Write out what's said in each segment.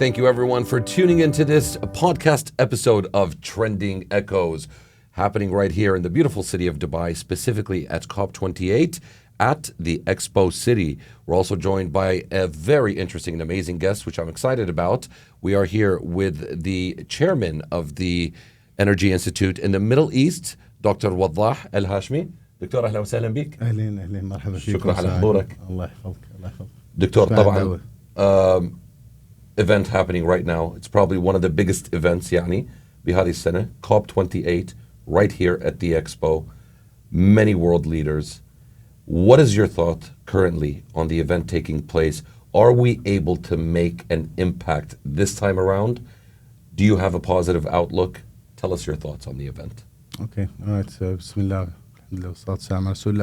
Thank you, everyone, for tuning into this podcast episode of Trending Echoes, happening right here in the beautiful city of Dubai, specifically at COP28 at the Expo City. We're also joined by a very interesting and amazing guest, which I'm excited about. We are here with the chairman of the Energy Institute in the Middle East, Dr. Waddah Al Hashimi. دكتور أهلا وسهلا بك. أهلا مرحبا فيك. شكرا على حضورك. الله يحفظك الله يحفظك. دكتور طبعا event happening right now. It's probably one of the biggest events يعني بهذه السنة, COP28, right here at the Expo. Many world leaders. What is your thought currently on the event taking place? Are we able to make an impact this time around? Do you have a positive outlook? Tell us your thoughts on the event. Okay, all right. So, Bismillah.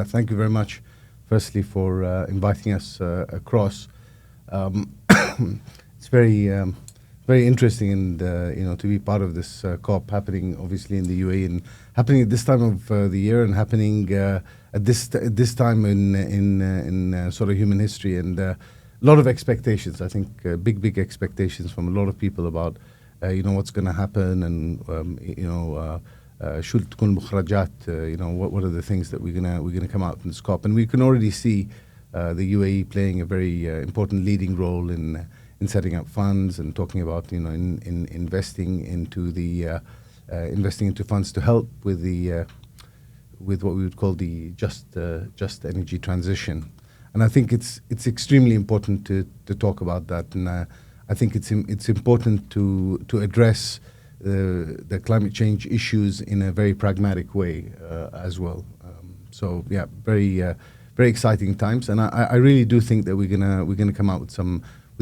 Thank you very much, firstly, for inviting us across. It's very interesting and to be part of this COP happening, obviously in the UAE, and happening at this time of the year, and happening at this time in sort of human history, and a lot of expectations. I think big expectations from a lot of people about what's going to happen, and should تكون مخرجات, what are the things that we're gonna come out from this COP. And we can already see the UAE playing a very important leading role in setting up funds and talking about in investing into funds to help with what we would call the just energy transition. And I think it's extremely important to talk about that, and I think it's important to address the climate change issues in a very pragmatic way as well. So yeah, very exciting times, and I really do think that we're gonna come out with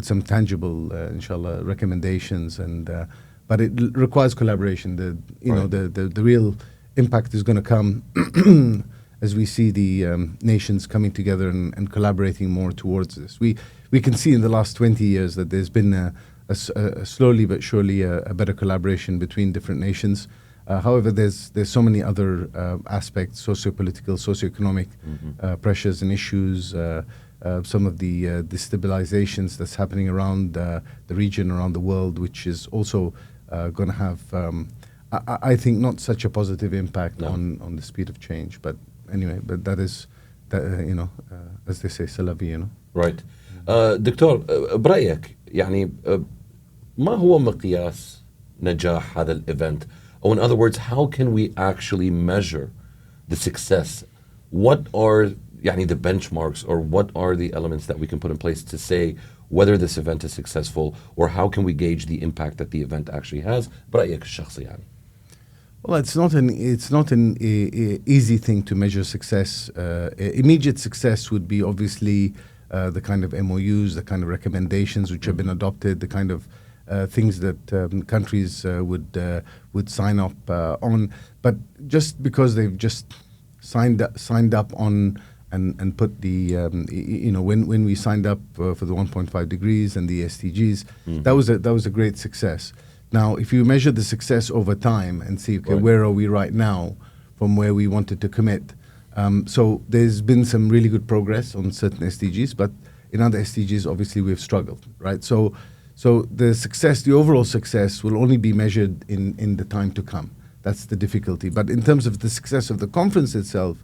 some tangible, inshallah, recommendations, and but it requires collaboration. The real impact is going to come as we see the nations coming together and collaborating more towards this. We can see in the last 20 years that there's been slowly but surely a better collaboration between different nations. However, there's so many other aspects, socio-political, socio-economic pressures and issues, some of the destabilizations that's happening around the region, around the world, which is also going to have, I think, not such a positive impact on the speed of change. But anyway, but that is, as they say, c'est la vie, Right. دكتور, برأيك يعني ما هو مقياس نجاح هذا الإيفنت? Or in other words, how can we actually measure the success? What are the benchmarks, or what are the elements that we can put in place to say whether this event is successful, or how can we gauge the impact that the event actually has? برأيك الشخصي يعني. Well, it's not an easy thing to measure success. Immediate success would be obviously the kind of MOUs, the kind of recommendations which have been adopted, the kind of things that countries would sign up on. But just because they've just signed up on and put the when we signed up for the 1.5 degrees and the SDGs, that was a great success. Now, if you measure the success over time and see, okay, where are we right now from where we wanted to commit? So there's been some really good progress on certain SDGs, but in other SDGs, obviously, we've struggled, right? So the success, the overall success, will only be measured in the time to come. That's the difficulty. But in terms of the success of the conference itself,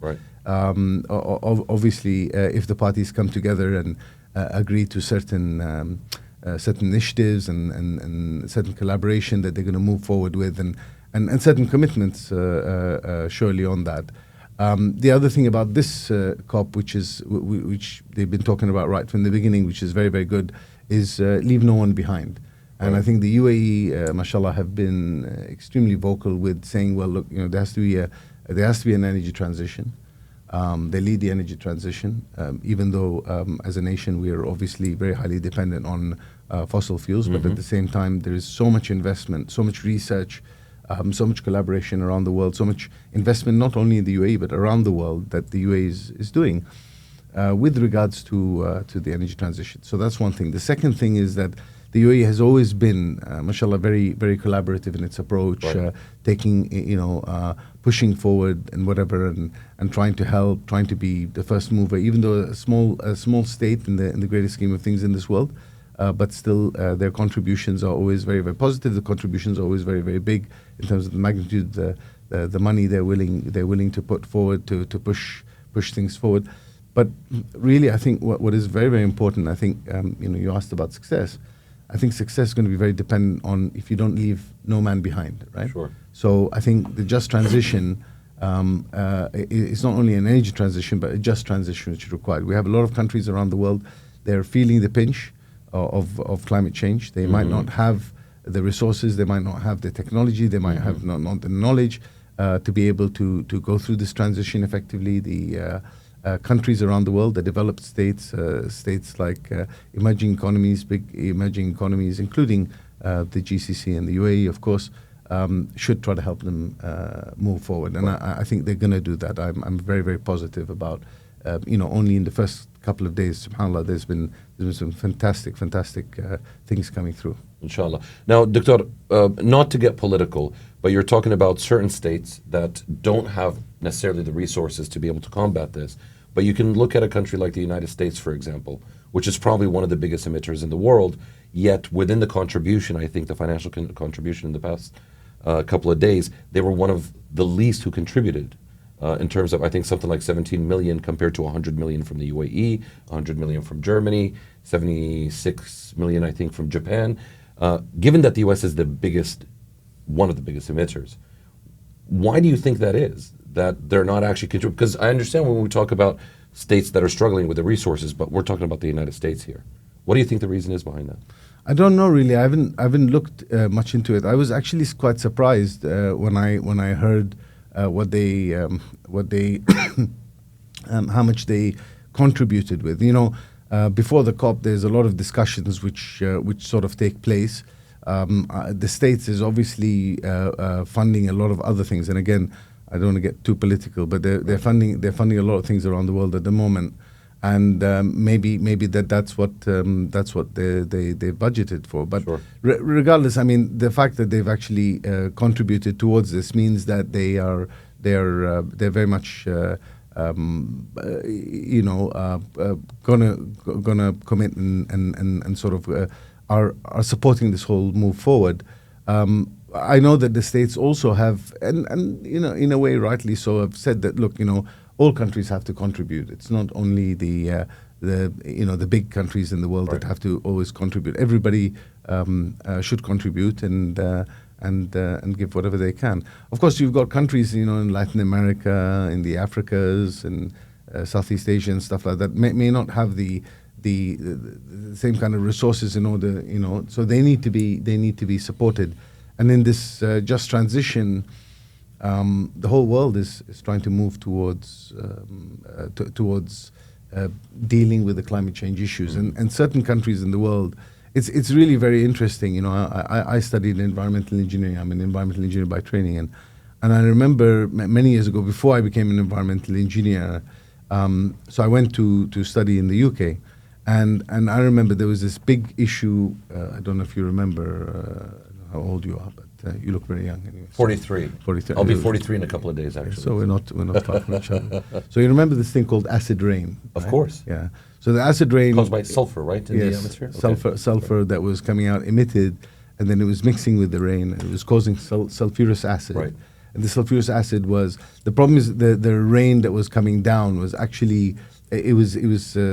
obviously, if the parties come together and agree to certain initiatives and certain collaboration that they're going to move forward with, and certain commitments surely on that. The other thing about this COP, which they've been talking about right from the beginning, which is very, very good, is leave no one behind. And I think the UAE, mashallah, have been extremely vocal with saying, well, look, there has to be an energy transition. They lead the energy transition, even though as a nation we are obviously very highly dependent on fossil fuels, but at the same time there is so much investment, so much research, so much collaboration around the world, so much investment not only in the UAE but around the world that the UAE is doing with regards to the energy transition. So that's one thing. The second thing is that the UAE has always been, mashallah, very, very collaborative in its approach, taking, pushing forward and whatever, and trying to help, trying to be the first mover, even though a small state in the greater scheme of things in this world. but still their contributions are always very, very positive. The contributions are always very, very big in terms of the magnitude, the money they're willing to put forward to push things forward. But really, I think what is very, very important, I think, you asked about success. I think success is going to be very dependent on if you don't leave no man behind, right? Sure. So I think the just transition is not only an energy transition, but a just transition which is required. We have a lot of countries around the world, they're feeling the pinch of climate change. They might not have the resources, they might not have the technology, they might have not the knowledge to be able to go through this transition effectively. The countries around the world, the developed states, states like emerging economies, big emerging economies, including the GCC and the UAE, of course, should try to help them move forward. And I think they're going to do that. I'm very, very positive about, only in the first couple of days, subhanAllah, there's been some fantastic things coming through. Inshallah. Now, Doctor, not to get political, but you're talking about certain states that don't have necessarily the resources to be able to combat this. But you can look at a country like the United States, for example, which is probably one of the biggest emitters in the world, yet within the contribution, I think the financial contribution in the past couple of days, they were one of the least who contributed in terms of, I think, something like 17 million compared to 100 million from the UAE, 100 million from Germany, 76 million, I think, from Japan. Given that the US is one of the biggest emitters, why do you think that is? That they're not actually contributing? Because I understand when we talk about states that are struggling with the resources, but we're talking about the United States here. What do you think the reason is behind that? I don't know really. I haven't looked much into it. I was actually quite surprised when I heard what they how much they contributed with. Before the COP, there's a lot of discussions which sort of take place. The States is obviously funding a lot of other things, and again, I don't want to get too political, but they're funding a lot of things around the world at the moment, and maybe that's what they budgeted for. But sure. Regardless, I mean, the fact that they've actually contributed towards this means that they're very much gonna commit and sort of are supporting this whole move forward. I know that the states also have, and in a way rightly so, have said that, look, all countries have to contribute. It's not only the big countries in the world that have to always contribute. Everybody should contribute and give whatever they can. Of course, you've got countries, in Latin America, in the Africas, and Southeast Asia and stuff like that may not have the same kind of resources in order, so they need to be supported. And in this just transition, the whole world is trying to move towards dealing with the climate change issues, and certain countries in the world. It's really very interesting. I studied environmental engineering. I'm an environmental engineer by training, and I remember many years ago, before I became an environmental engineer, so I went to study in the UK, and I remember there was this big issue. I don't know if you remember how old you are, but you look very young anyway. 43. 43. I'll be 43 in a couple of days, actually. So we're not far from each other. So you remember this thing called acid rain? Of right? course. Yeah. So the acid rain caused by sulfur, right, in the atmosphere? Sulfur that was coming out, emitted, and then it was mixing with the rain. It was causing sulfurous acid. Right. And the sulfurous acid was, the problem is the rain that was coming down was actually, it was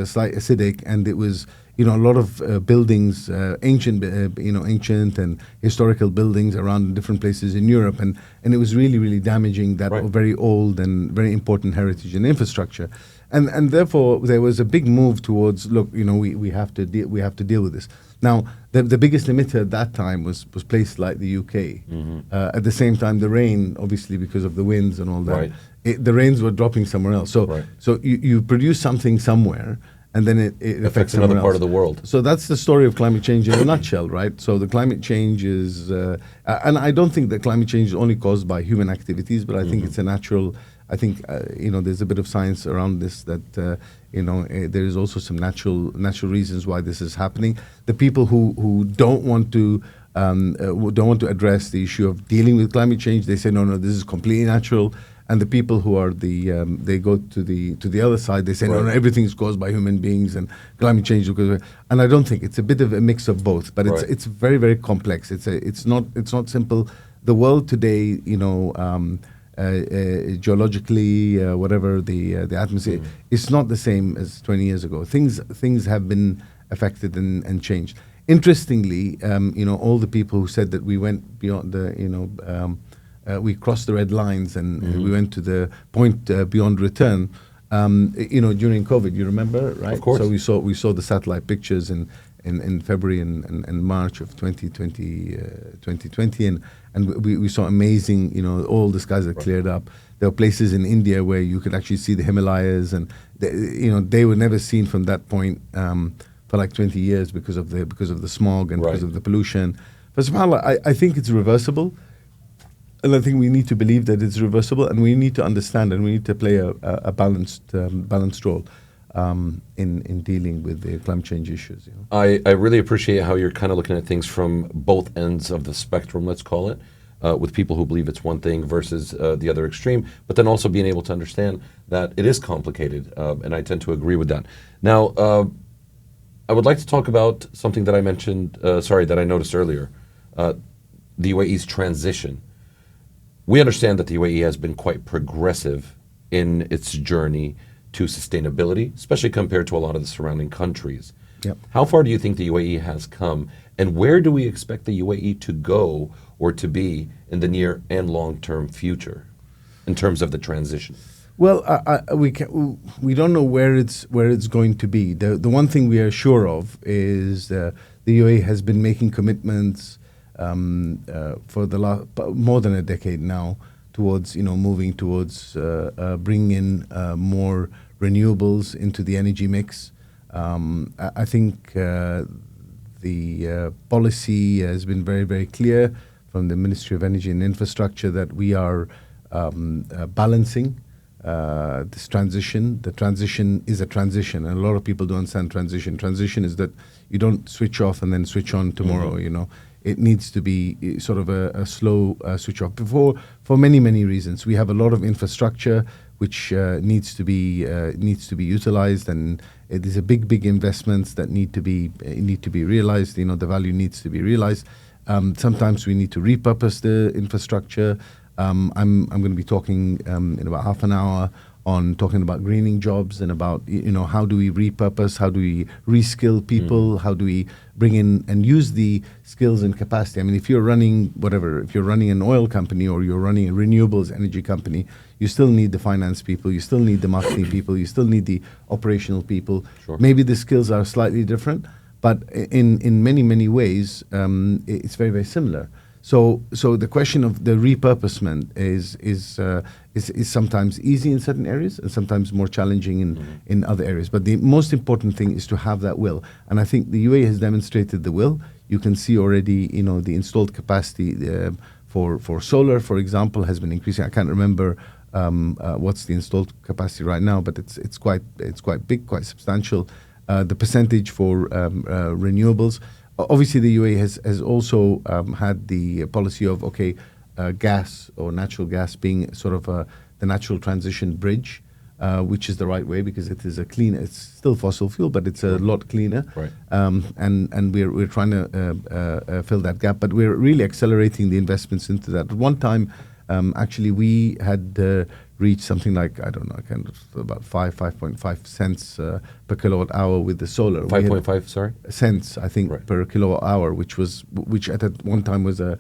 slightly acidic, and it was, a lot of buildings, ancient and historical buildings around different places in Europe, and it was really, really damaging that very old and very important heritage and infrastructure. And therefore there was a big move towards, look, we have to deal with this. Now the biggest emitter at that time was places like the UK. At the same time, the rain, obviously because of the winds and all that, the rains were dropping somewhere else. So you produce something somewhere, and then it affects another part of the world. So that's the story of climate change in a nutshell, right? So the climate change is, and I don't think that climate change is only caused by human activities, but I think it's a natural. I think there's a bit of science around this that there is also some natural reasons why this is happening. The people who don't want to address the issue of dealing with climate change, they say no, this is completely natural. and the people who are they go to the other side. They say no, everything is caused by human beings and climate change. And I don't think it's a bit of a mix of both. But it's very, very complex. It's not simple. The world today, geologically, whatever the atmosphere, it's not the same as 20 years ago. Things have been affected and changed. Interestingly, all the people who said that we went beyond we crossed the red lines and we went to the point beyond return. During COVID, you remember, right? Of course. So we saw the satellite pictures in February and March of 2020, and we saw amazing. All the skies are cleared up. There were places in India where you could actually see the Himalayas, and they were never seen from that point for like 20 years because of the smog and because of the pollution. But subhanAllah, I think it's reversible. And I think we need to believe that it's reversible, and we need to understand, and we need to play a balanced role in dealing with the climate change issues. I really appreciate how you're kind of looking at things from both ends of the spectrum, let's call it, with people who believe it's one thing versus the other extreme, but then also being able to understand that it is complicated, and I tend to agree with that. Now, I would like to talk about something that I mentioned, that I noticed earlier, the UAE's transition. We understand that the UAE has been quite progressive in its journey to sustainability, especially compared to a lot of the surrounding countries. Yep. How far do you think the UAE has come, and where do we expect the UAE to go or to be in the near and long-term future in terms of the transition? Well, we don't know where it's going to be. The one thing we are sure of is the UAE has been making commitments for the more than a decade now towards moving towards bringing in more renewables into the energy mix. I think the policy has been very, very clear from the Ministry of Energy and Infrastructure that we are balancing this transition. The transition is a transition, and a lot of people don't understand transition. Transition is that you don't switch off and then switch on tomorrow. It needs to be sort of a slow switch off. For many, many reasons, we have a lot of infrastructure which needs to be utilized, and these are big investments that need to be realized. The value needs to be realized. Sometimes we need to repurpose the infrastructure. I'm going to be talking in about half an hour on talking about greening jobs and about how do we repurpose, how do we reskill people, how do we bring in and use the skills and capacity. I mean, if you're running an oil company or you're running a renewables energy company, you still need the finance people, you still need the marketing people, you still need the operational people. Sure. Maybe the skills are slightly different, but in many ways it's very, very similar. So the question of the repurposement is sometimes easy in certain areas and sometimes more challenging in other areas. But the most important thing is to have that will. And I think the UAE has demonstrated the will. You can see already, the installed capacity for solar, for example, has been increasing. I can't remember what's the installed capacity right now, but it's quite big, quite substantial. The percentage for renewables. Obviously, the UAE has also had the policy of gas or natural gas being sort of the natural transition bridge, which is the right way because it is it's still fossil fuel, but it's a lot cleaner. Right. And we're trying to fill that gap, but we're really accelerating the investments into that. At one time, actually, we had reached something like, I don't know, kind of about 5.5 cents per kilowatt hour with the solar. 5.5, sorry? Cents, I think, per kilowatt hour, which at one time was a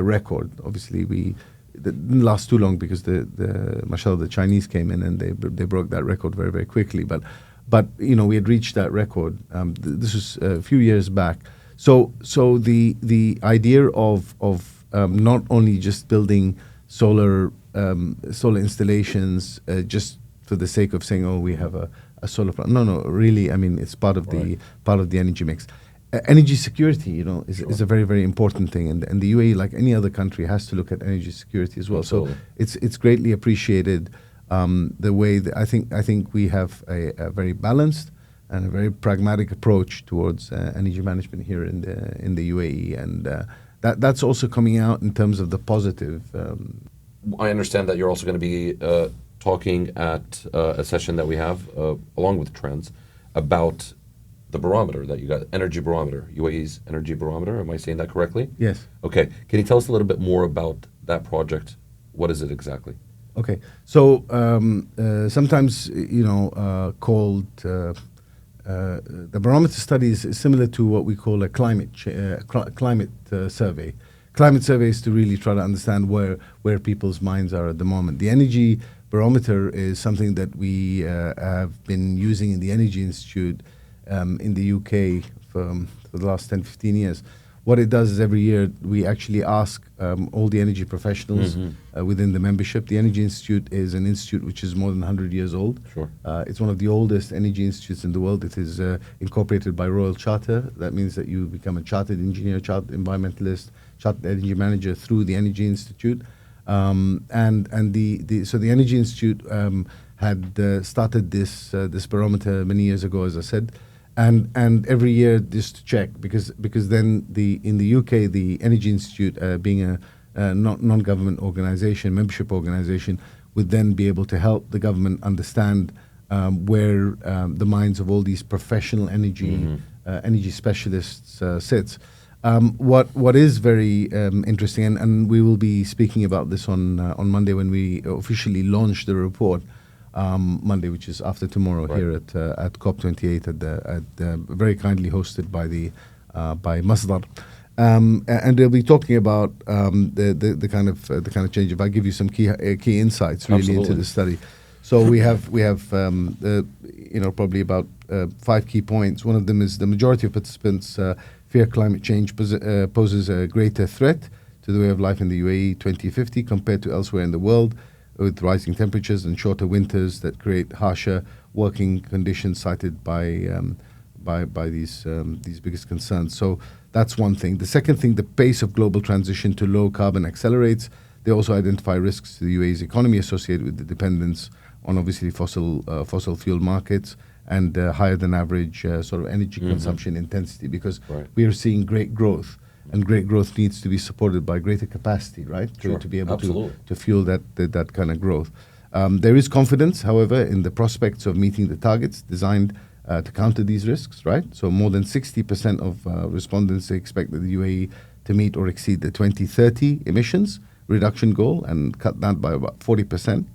record. Obviously, it didn't last too long because mashallah, the Chinese came in and they broke that record very, very quickly. But we had reached that record. This was a few years back. So the idea of not only just building solar installations just for the sake of saying, we have a solar plant. No, really, I mean, it's part of the energy mix. Energy security, is a very, very important thing, and the UAE, like any other country, has to look at energy security as well. Absolutely. So it's greatly appreciated the way that I think we have a very balanced and a very pragmatic approach towards energy management here in the UAE, and that's also coming out in terms of the positive I understand that you're also going to be talking at a session that we have, along with Trends, about the barometer that you got, Energy Barometer, UAE's Energy Barometer. Am I saying that correctly? Yes. Okay. Can you tell us a little bit more about that project? What is it exactly? Okay. So sometimes, called the barometer study is similar to what we call a climate survey. Climate survey is to really try to understand where people's minds are at the moment. The Energy Barometer is something that we have been using in the Energy Institute in the UK for the last 10, 15 years. What it does is every year we actually ask all the energy professionals within the membership. The Energy Institute is an institute which is more than 100 years old. Sure. It's one of the oldest energy institutes in the world. It is incorporated by Royal Charter. That means that you become a chartered engineer, chartered environmentalist, chartered energy manager through the Energy Institute. So the Energy Institute had started this barometer many years ago, as I said. And every year just to check because then in the UK the Energy Institute being a non-government organization, membership organization, would then be able to help the government understand where the minds of all these professional energy specialists sits. What is very interesting, and we will be speaking about this on Monday when we officially launch the report. Monday, which is after tomorrow, right, here at COP28, very kindly hosted by Masdar, and they'll be talking about the kind of change. If I give you some key insights really Absolutely. into the study, so we have probably about 5 key points. One of them is the majority of participants fear climate change poses a greater threat to the way of life in the UAE 2050 compared to elsewhere in the world, with rising temperatures and shorter winters that create harsher working conditions cited by these biggest concerns. So that's one thing. The second thing, the pace of global transition to low carbon accelerates. They also identify risks to the UAE's economy associated with the dependence on obviously fossil fuel markets and higher than average sort of energy consumption intensity, because we are seeing great growth. And great growth needs to be supported by greater capacity, right? Sure. To be able Absolutely. to fuel that kind of growth. There is confidence, however, in the prospects of meeting the targets designed to counter these risks, right? So more than 60% of respondents expect the UAE to meet or exceed the 2030 emissions reduction goal and cut that by about 40%.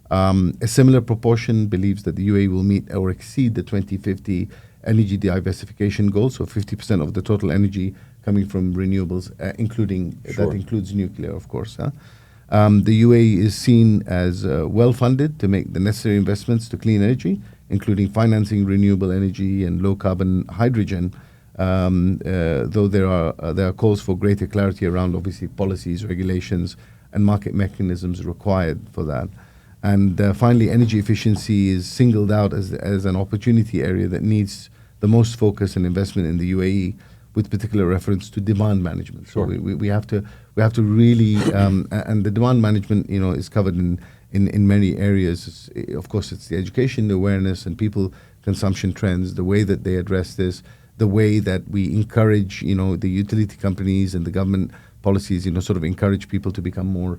A similar proportion believes that the UAE will meet or exceed the 2050 energy diversification goal, so 50% of the total energy coming from renewables, including that includes nuclear, of course. The UAE is seen as well-funded to make the necessary investments to clean energy, including financing renewable energy and low-carbon hydrogen. Though there are calls for greater clarity around obviously policies, regulations, and market mechanisms required for that. And finally, energy efficiency is singled out as an opportunity area that needs the most focus and investment in the UAE, with particular reference to demand management. So we have to really and the demand management is covered in many areas. Of course, it's the education, the awareness, and people consumption trends, the way that they address this, the way that we encourage the utility companies and the government policies sort of encourage people to become more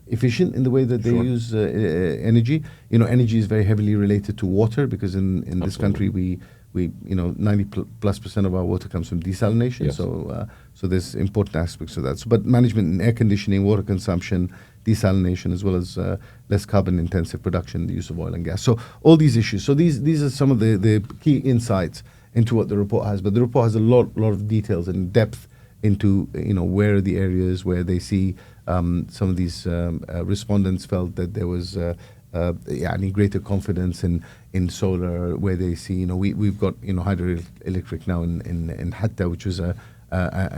efficient in the way that they use energy. Energy is very heavily related to water, because in this country we 90+% of our water comes from desalination. Yes. So there's important aspects of that. So, but management in air conditioning, water consumption, desalination, as well as less carbon intensive production, the use of oil and gas. So all these issues. So these are some of the key insights into what the report has. But the report has a lot of details and depth into where are the areas where they see some of these respondents felt that there was any greater confidence in solar, where they see we've got hydroelectric now in Hatta, which was a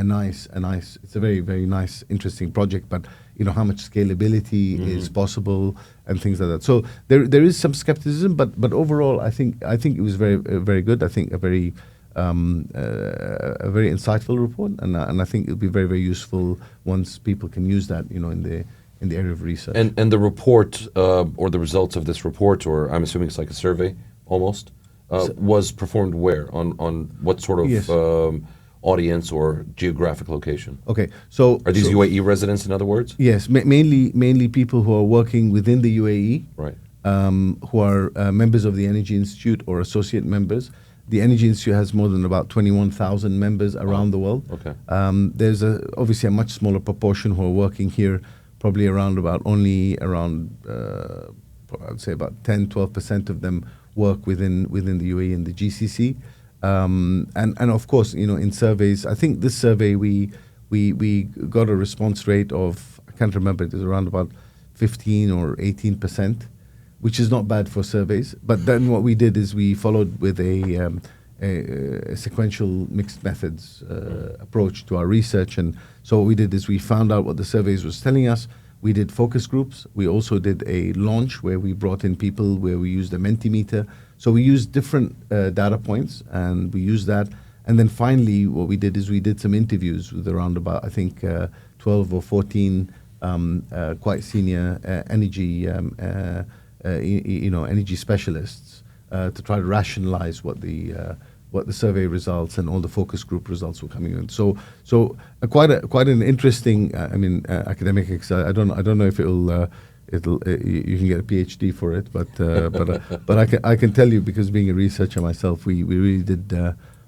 nice it's a very, very nice interesting project, but how much scalability is possible and things like that. So there is some skepticism, but overall I think it was very, very good. I think a very insightful report, and I think it'll be very, very useful once people can use that in the area of research. And the report or the results of this report, or I'm assuming it's like a survey almost, was performed where? On what sort of audience or geographic location? Okay, so Are these UAE residents, in other words? yes, mainly people who are working within the UAE, Right. who are members of the Energy Institute or associate members. The Energy Institute has more than about 21,000 members around the world. Okay. There's obviously a much smaller proportion who are working here, probably around I'd say about 10-12% of them work within the UAE and the GCC. And of course, in surveys, I think this survey we got a response rate of, I can't remember, it was around about 15 or 18%, which is not bad for surveys. But then what we did is we followed with a sequential mixed methods approach to our research. And so what we did is we found out what the surveys was telling us. We did focus groups. We also did a launch where we brought in people, where we used a Mentimeter. So we used different data points, and we used that. And then finally, what we did is we did some interviews with around about, I think, 12 or 14 quite senior energy energy specialists to try to rationalize what the survey results and all the focus group results were coming in. So quite an interesting, academic exercise. I don't know if you can get a PhD for it, but I can tell you, because being a researcher myself, we really did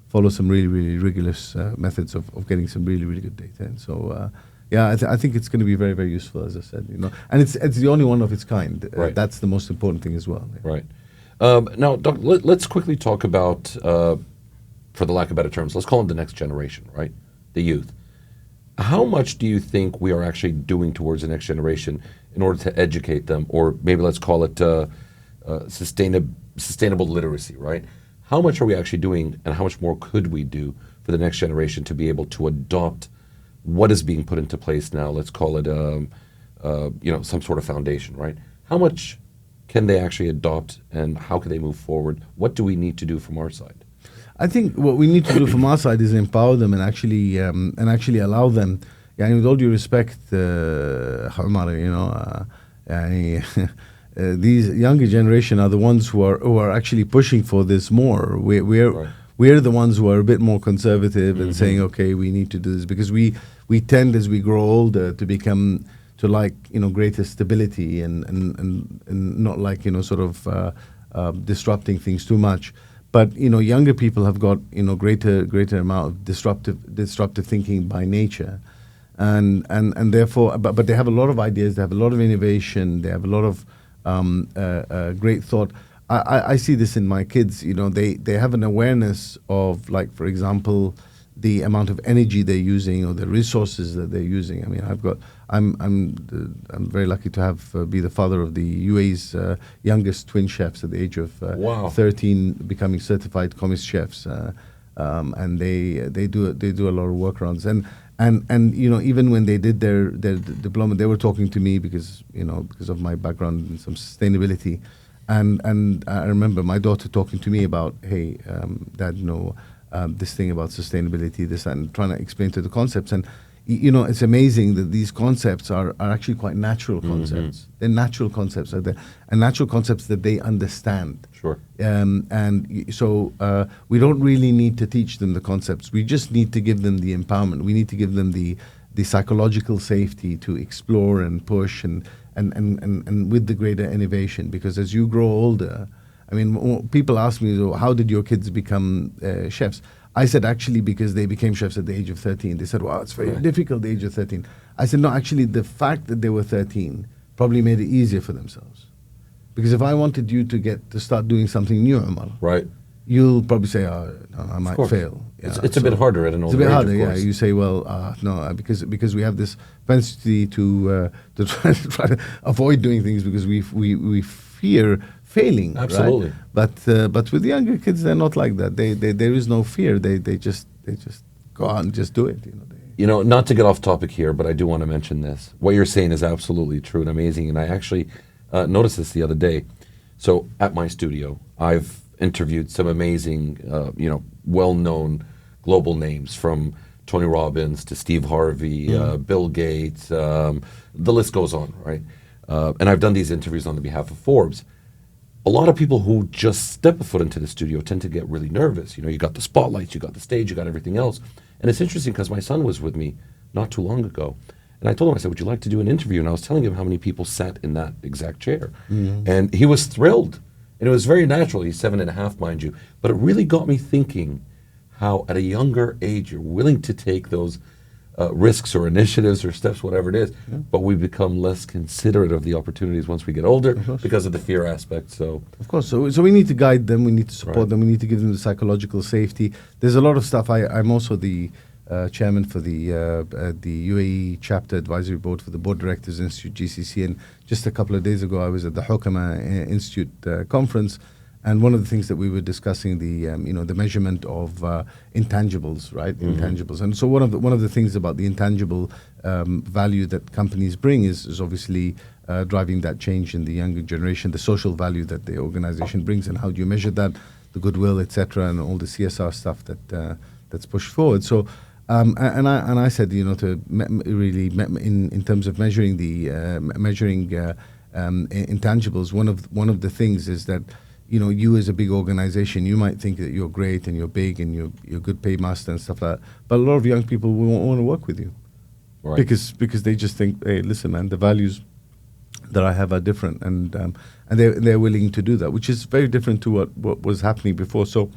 follow some really rigorous methods of getting some really good data. And so I think it's going to be very, very useful, as I said, and it's the only one of its kind. Right. That's the most important thing as well. Yeah. Right. Now, Doc, let's quickly talk about, for the lack of better terms, let's call them the next generation, right? The youth. How much do you think we are actually doing towards the next generation in order to educate them, or maybe let's call it sustainable literacy, right? How much are we actually doing, and how much more could we do for the next generation to be able to adopt what is being put into place now? Let's call it some sort of foundation, right? How much can they actually adopt, and how can they move forward? What do we need to do from our side? I think what we need to do from our side is empower them and actually allow them. With all due respect, Umar, these younger generation are the ones who are actually pushing for this more. We're the ones who are a bit more conservative and saying, okay, we need to do this, because we tend, as we grow older, to become greater stability and not disrupting things too much. But younger people have got greater amount of disruptive thinking by nature, and therefore, but they have a lot of ideas, they have a lot of innovation, they have a lot of great thought. I see this in my kids. They have an awareness of, like, for example, the amount of energy they're using or the resources that they're using. I mean, I'm very lucky to be the father of the UAE's youngest twin chefs at the age of 13, becoming certified commis chefs, and they do a lot of workarounds. And even when they did their diploma, they were talking to me because of my background in some sustainability, and I remember my daughter talking to me about, hey, Dad, this thing about sustainability, this, and trying to explain to the concepts. And it's amazing that these concepts are actually quite natural concepts. They're natural concepts, and natural concepts that they understand. Sure. So we don't really need to teach them the concepts. We just need to give them the empowerment. We need to give them the psychological safety to explore and push and with the greater innovation. Because as you grow older, I mean, people ask me, so how did your kids become chefs? I said, actually, because they became chefs at the age of 13. They said, wow, it's very difficult at the age of 13. I said, no, actually, the fact that they were 13 probably made it easier for themselves. Because if I wanted you to start doing something new, Umar, right, you'll probably say, no, I might fail. It's a bit harder at an older age. It's a bit harder, yeah. You say, well, no, because we have this propensity to try to avoid doing things because we fear failing. Absolutely. Right? But with the younger kids, they're not like that. There is no fear. They just go out and just do it. Not to get off topic here, but I do want to mention this. What you're saying is absolutely true and amazing. And I actually noticed this the other day. So at my studio, I've interviewed some amazing, well-known global names, from Tony Robbins to Steve Harvey, Bill Gates. The list goes on, right? And I've done these interviews on the behalf of Forbes. a lot of people who just step a foot into the studio tend to get really nervous. You know, you got the spotlights, you got the stage, you got everything else. And it's interesting because my son was with me not too long ago. And I told him, I said, would you like to do an interview? And I was telling him how many people sat in that exact chair. And he was thrilled. And it was very natural. He's 7.5, mind you. But it really got me thinking how at a younger age you're willing to take those risks or initiatives or steps, whatever it is, but we become less considerate of the opportunities once we get older because of the fear aspect. So, of course, so we need to guide them, we need to support them, we need to give them the psychological safety. There's a lot of stuff. I'm also the chairman for the UAE Chapter Advisory Board for the Board Directors Institute, GCC, and just a couple of days ago I was at the Hukama Institute conference. And one of the things that we were discussing, the measurement of intangibles, right? Intangibles. And so one of the things about the intangible value that companies bring is obviously driving that change in the younger generation, the social value that the organization brings, and how do you measure that, the goodwill, etc., and all the CSR stuff that's pushed forward. So. And I said, you know, to really in terms of measuring the intangibles, one of the things is that, you know, you as a big organization, you might think that you're great and you're big and you're a good paymaster and stuff like that, but a lot of young people won't want to work with you, because they just think, hey, listen, man, the values that I have are different, and they're willing to do that, which is very different to what was happening before. So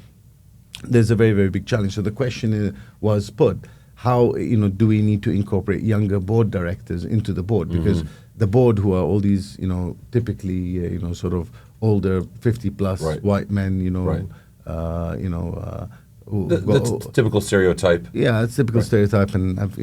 there's a very, very big challenge. So the question was put, how, you know, do we need to incorporate younger board directors into the board? Because the board, who are all these, you know, typically, you know, sort of older 50 plus white men, you know, the typical stereotype. Yeah, it's typical stereotype, and I've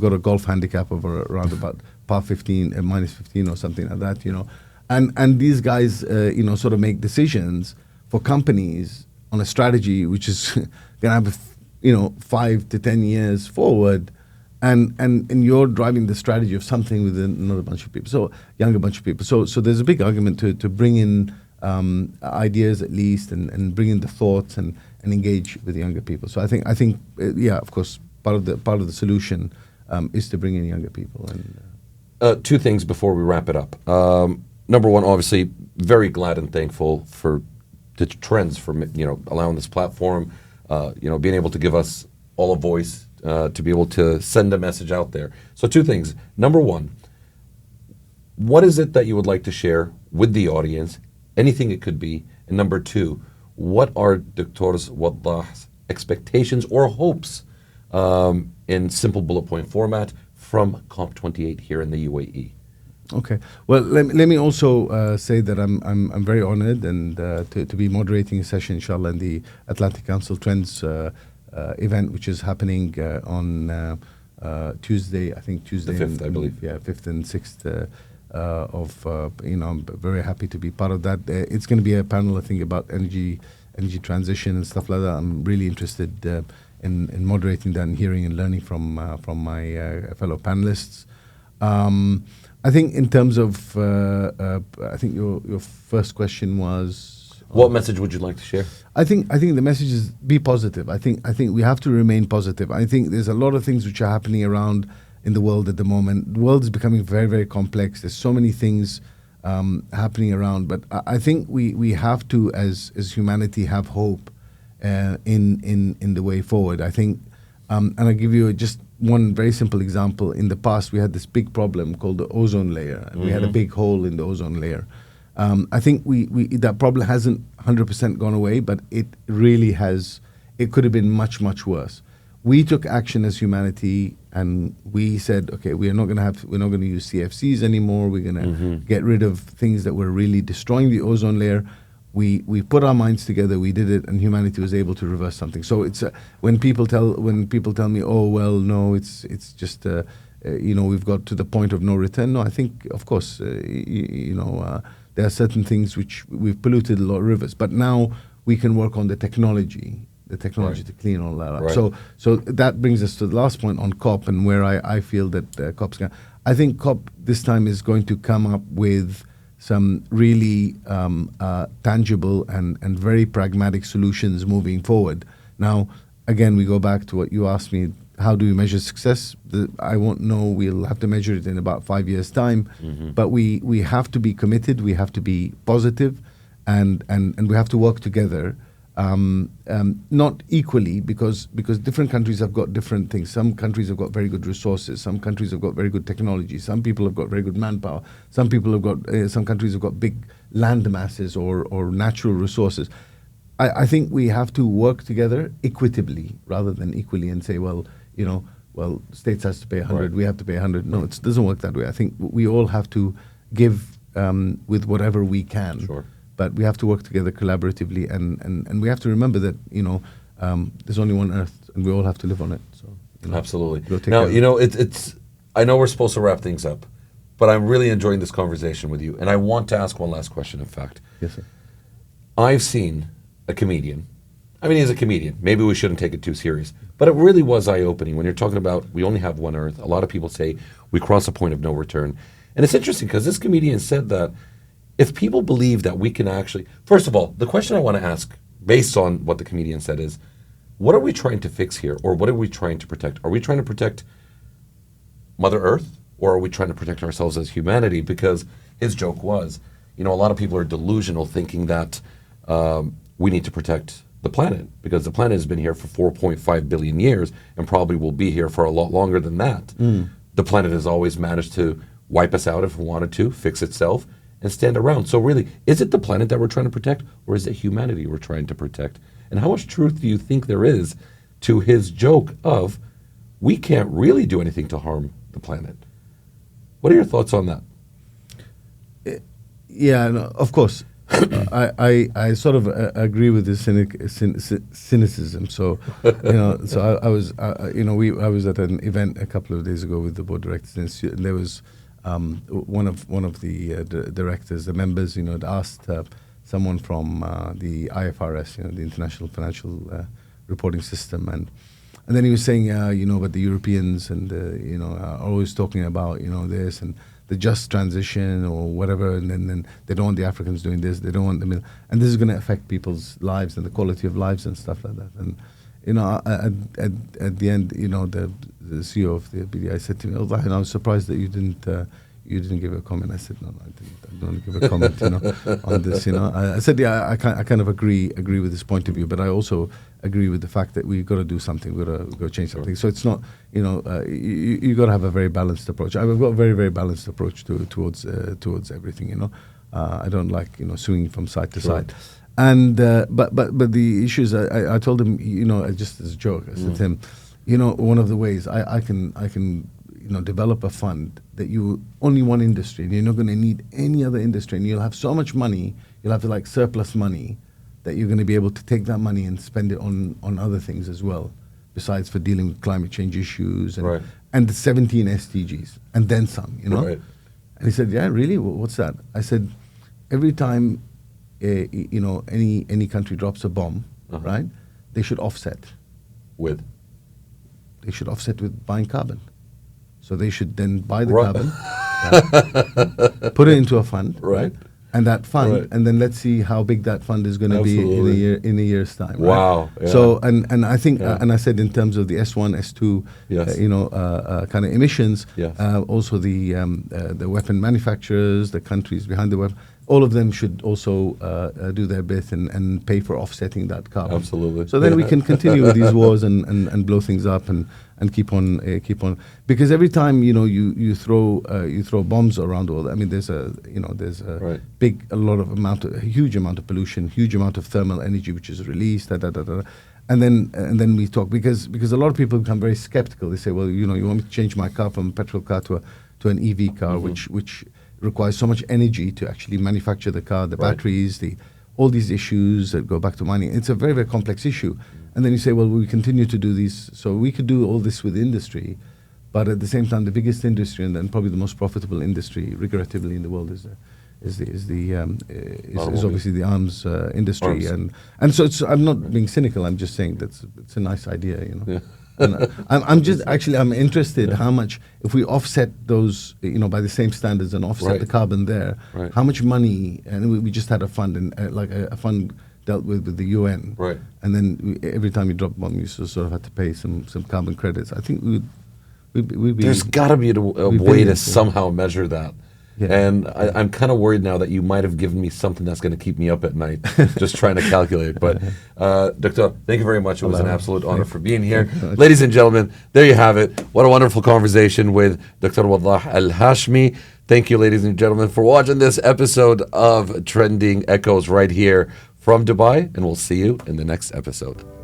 got a golf handicap of around about par 15, minus 15 or something like that, you know, and these guys, you know, sort of make decisions for companies on a strategy which is going to have, you know, 5 to 10 years forward. And you're driving the strategy of something with another bunch of people, so younger bunch of people. So there's a big argument to bring in ideas at least, and bring in the thoughts and engage with younger people. So I think yeah, of course, part of the solution is to bring in younger people. And two things before we wrap it up. Number one, obviously, very glad and thankful for the trends for, you know, allowing this platform, you know, being able to give us all a voice. To be able to send a message out there. So two things. Number one, what is it that you would like to share with the audience? Anything it could be. And number two, what are Dr. Waddah's expectations or hopes in simple bullet point format from COP28 here in the UAE? Okay. Well, let me also say that I'm very honored and to be moderating a session, inshallah, in the Atlantic Council Trends event, which is happening on Tuesday, I think Tuesday the 5th, I believe. Yeah, 5th and 6th you know, I'm very happy to be part of that. It's going to be a panel, I think, about energy transition and stuff like that. I'm really interested in moderating that and hearing and learning from my fellow panelists. I think in terms of, I think your first question was, what message would you like to share? I think the message is be positive. I think we have to remain positive. I think there's a lot of things which are happening around in the world at the moment. The world is becoming very, very complex. There's so many things happening around, but I think we have to, as humanity, have hope in the way forward. I think, and I'll give you just one very simple example. In the past, we had this big problem called the ozone layer, and we had a big hole in the ozone layer. I think we that problem hasn't 100% gone away, but it really has. It could have been much, much worse. We took action as humanity, and we said, okay, we're not going to use CFCs anymore. We're going to get rid of things that were really destroying the ozone layer. We put our minds together. We did it, and humanity was able to reverse something. So it's when people tell me, oh well, no, it's just you know, we've got to the point of no return. No, I think, of course, you know. There are certain things which we've polluted a lot of rivers, but now we can work on the technology to clean all that up. Right. So that brings us to the last point on COP, and where I feel that COP's going. I think COP this time is going to come up with some really tangible and very pragmatic solutions moving forward. Now, again, we go back to what you asked me how do we measure success? I won't know. We'll have to measure it in about 5 years' time. But we have to be committed. We have to be positive, and we have to work together. Not equally, because different countries have got different things. Some countries have got very good resources. Some countries have got very good technology. Some people have got very good manpower. Some countries have got big land masses or natural resources. I think we have to work together equitably rather than equally and say, well, states has to pay 100, we have to pay 100. No, it doesn't work that way. I think we all have to give with whatever we can. Sure. But we have to work together collaboratively, and we have to remember that there's only one Earth, and we all have to live on it. So absolutely. Now it's. I know we're supposed to wrap things up, but I'm really enjoying this conversation with you, and I want to ask one last question. In fact, yes, sir. I've seen a comedian. I mean, he's a comedian. Maybe we shouldn't take it too serious, but it really was eye-opening when you're talking about we only have one Earth. A lot of people say we cross a point of no return, and it's interesting because this comedian said that. If people believe that we can actually, first of all, the question I want to ask, based on what the comedian said, is, what are we trying to fix here, or what are we trying to protect? Are we trying to protect Mother Earth, or are we trying to protect ourselves as humanity? Because his joke was, a lot of people are delusional, thinking that we need to protect the planet, because the planet has been here for 4.5 billion years, and probably will be here for a lot longer than that. The planet has always managed to wipe us out if it wanted to, fix itself, and stand around. So really, is it the planet that we're trying to protect, or is it humanity we're trying to protect? And how much truth do you think there is to his joke of, we can't really do anything to harm the planet? What are your thoughts on that? Yeah, no, of course. I sort of agree with the cynicism. So, so I was at an event a couple of days ago with the board directors, and there was one of the directors, the members, had asked someone from the IFRS, the International Financial Reporting System, and then he was saying, but the Europeans and are always talking about this and the just transition or whatever, and then they don't want the Africans doing this, they don't want them, and this is going to affect people's lives and the quality of lives and stuff like that. And at the end, the CEO of the BDI said to me, "Oh, I was surprised that you didn't give a comment." I said, "No, I didn't. I don't give a comment, on this." I said, "Yeah, I kind of agree with this point of view, but I also agree with the fact that we've got to do something. We've got to change something." So it's not, you got to have a very balanced approach. I've got a very, very balanced approach towards everything. I don't like swinging from side to side. And but the issue is, I told him, just as a joke, I said to him, one of the ways I can develop a fund that you only one industry, and you're not going to need any other industry, and you'll have so much money, you'll have surplus money, that you're going to be able to take that money and spend it on other things as well, besides for dealing with climate change issues and the 17 SDGs and then some, Right. And he said, "Yeah, really? What's that?" I said, "Every time any country drops a bomb, right? They should offset. They should offset with buying carbon. So they should then buy the carbon, put it into a fund, right? And that fund, and then let's see how big that fund is going to be in a year's time." Wow! Right? Yeah. So and I think and I said in terms of the S1, S2, kind of emissions, also the weapon manufacturers, the countries behind the weapon, all of them should also do their bit and pay for offsetting that carbon. Absolutely. So then we can continue with these wars and blow things up and keep on because every time you throw bombs around the world. I mean, there's a huge amount of pollution, huge amount of thermal energy which is released. And then we talk because a lot of people become very skeptical. They say, well, you want me to change my car from a petrol car to an EV car, which requires so much energy to actually manufacture the car, the batteries, all these issues that go back to mining. It's a very, very complex issue. And then you say, well, we continue to do these. So we could do all this with industry, but at the same time, the biggest industry and then probably the most profitable industry, regrettably, in the world is obviously the arms industry. And so I'm not being cynical. I'm just saying it's a nice idea, Yeah. And I'm interested how much, if we offset those, by the same standards and offset the carbon there, how much money, and we just had a fund, a fund dealt with the UN. Right. And then every time you drop a bomb, you sort of had to pay some carbon credits. I think we'd be... There's got to be a way to billions, somehow measure that. Yeah. And I'm kind of worried now that you might have given me something that's going to keep me up at night, just trying to calculate. But, Doctor, thank you very much. It was an absolute honor for being here. Ladies and gentlemen, there you have it. What a wonderful conversation with Dr. Waddah Al Hashimi. Thank you, ladies and gentlemen, for watching this episode of Trending Echoes right here from Dubai. And we'll see you in the next episode.